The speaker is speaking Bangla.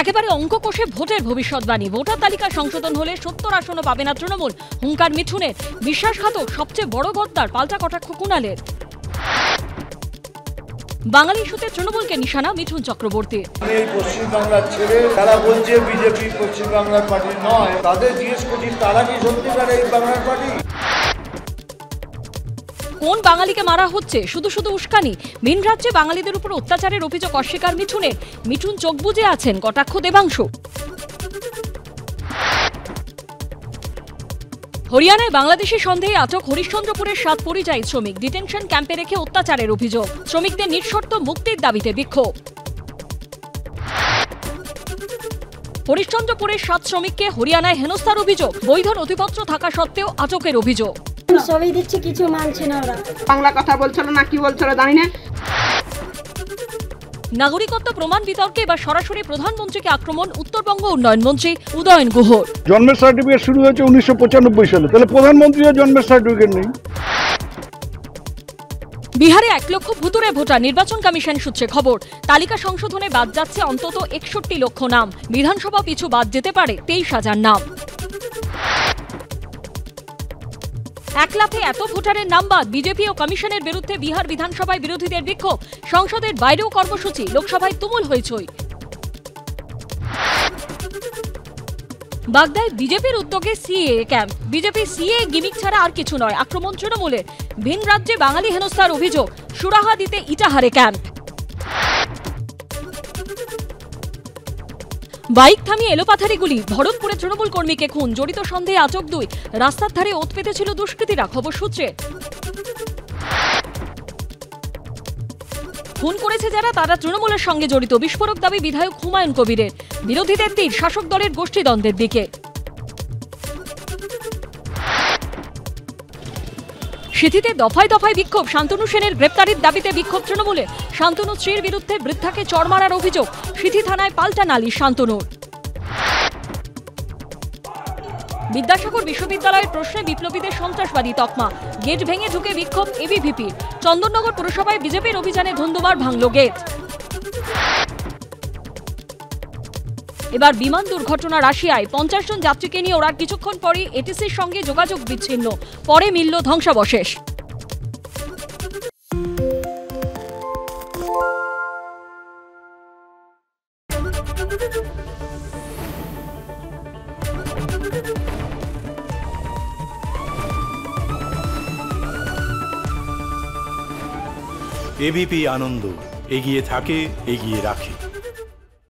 একেবারে অঙ্ক কষে ভোটের ভবিষ্যৎবাণী। ভোটার তালিকা সংশোধন হলে 70 আসনও পাবে না তৃণমূল, হুঙ্কার মিঠুনের। বিশ্বাসঘাতক সবচেয়ে বড় গদ্দার, পাল্টা কটাক্ষ কুণালের। বাঙালি ইস্যুতে তৃণমূলকে নিশানা মিঠুন চক্রবর্তী। এই পশ্চিমবাংলার ছেলে তারা বলছে বিজেপি পশ্চিমবাংলার পার্টি নয়, তাদের জিজ্ঞেস করছি তারা কি সত্যিকার এই বাংলার পার্টি? কোন বাঙালিকে মারা হচ্ছে? শুধু শুধু উস্কানি। ভিন রাজ্যে বাঙালিদের উপর অত্যাচারের অভিযোগ অস্বীকার মিঠুনের। মিঠুন চোখ বুজে আছেন, কটাক্ষ দেবাংশু। হরিয়ানায় বাংলাদেশি সন্দেহে আটক হরিশ্চন্দ্রপুরের 7 পরিযায়ী শ্রমিক। ডিটেনশন ক্যাম্পে রেখে অত্যাচারের অভিযোগ। শ্রমিকদের নিঃশর্ত মুক্তির দাবিতে বিক্ষোভ। হরিশ্চন্দ্রপুরের 7 শ্রমিককে হরিয়ানায় হেনস্থার অভিযোগ। বৈধ নথিপত্র থাকা সত্ত্বেও আটকের অভিযোগ। সবই দিচ্ছে, কিছু মানছে না ওরা। বাংলা কথা বলছিল না কি বলছিল জানি না। নাগরিকত্ব প্রমাণ বিতর্কে এবার সরাসরি প্রধানমন্ত্রীকে আক্রমণ উত্তরবঙ্গ উন্নয়ন মন্ত্রী উদয়ন গুহর। জন্মের সার্টিফিকেট শুরু হয়েছে 1995 সালে, তাহলে প্রধানমন্ত্রীর জন্মের সার্টিফিকেট নেই। বিহারে 1 লক্ষ ভুতুড়ে ভোটার, নির্বাচন কমিশন সূত্রে খবর। তালিকা সংশোধনে বাদ যাচ্ছে অন্তত 61 লক্ষ নাম। বিধানসভা পিছু বাদ যেতে পারে 23,000 নাম। 1 লাফে এত ভোটারের নাম বাদ। বিজেপি ও কমিশনের বিরুদ্ধে বিহার বিধানসভায় বিরোধীদের বিক্ষোভ। সংসদের বাইরেও কর্মসূচি, লোকসভায় তুমুল হইচই। বাগদায় বিজেপির উদ্যোগে CAA camp. BJP CAA gimmick ছাড়া আর কিছু নয়। আক্রমণ তৃণমূলের। ভিন রাজ্যে বাঙালি হেনস্থার অভিযোগ। সুরাহাদিতে ইটাহারে ক্যাম্প। বাইক থামিয়ে এলোপাথারি গুলি। ভরতপুরে তৃণমূল কর্মীকে খুন, জড়িত সন্দেহে আটক 2। রাস্তার ধারে ওত পেতেছিল দুষ্কৃতীরা, খবর সূত্রে। খুন করেছে যারা, তারা তৃণমূলের সঙ্গে জড়িত। বিস্ফোরক দাবি বিধায়ক হুমায়ুন কবিরের। বিরোধীদের তীর শাসক দলের গোষ্ঠীদ্বন্দ্বের দিকে। সিঁথিতে দফায় দফায় বিক্ষোভ। শান্তনু সেনের গ্রেপ্তারির দাবিতে বিক্ষোভ তৃণমূলের। শান্তনু স্ত্রীর বিরুদ্ধে বৃদ্ধাকে চড় মারার অভিযোগ। সিঁথি থানায় পাল্টা নালিশ শান্তনুর। বিদ্যাসাগর বিশ্ববিদ্যালয়ের প্রশ্নে বিপ্লবীদের সন্ত্রাসবাদী তকমা। গেট ভেঙে ঢুকে বিক্ষোভ এবিভিপির। চন্দননগর পুরসভায় বিজেপির অভিযানে ধুন্ধুমার, ভাঙল গেট। এবার বিমান দুর্ঘটনা রাশিয়ায়। 50 জন যাত্রীকে নিয়ে ওরা কিছুক্ষণ পরই এটিসির সঙ্গে যোগাযোগ বিচ্ছিন্ন। পরে মিলল ধ্বংসাবশেষ। এবিপি আনন্দ, এগিয়ে থাকে, এগিয়ে রাখে।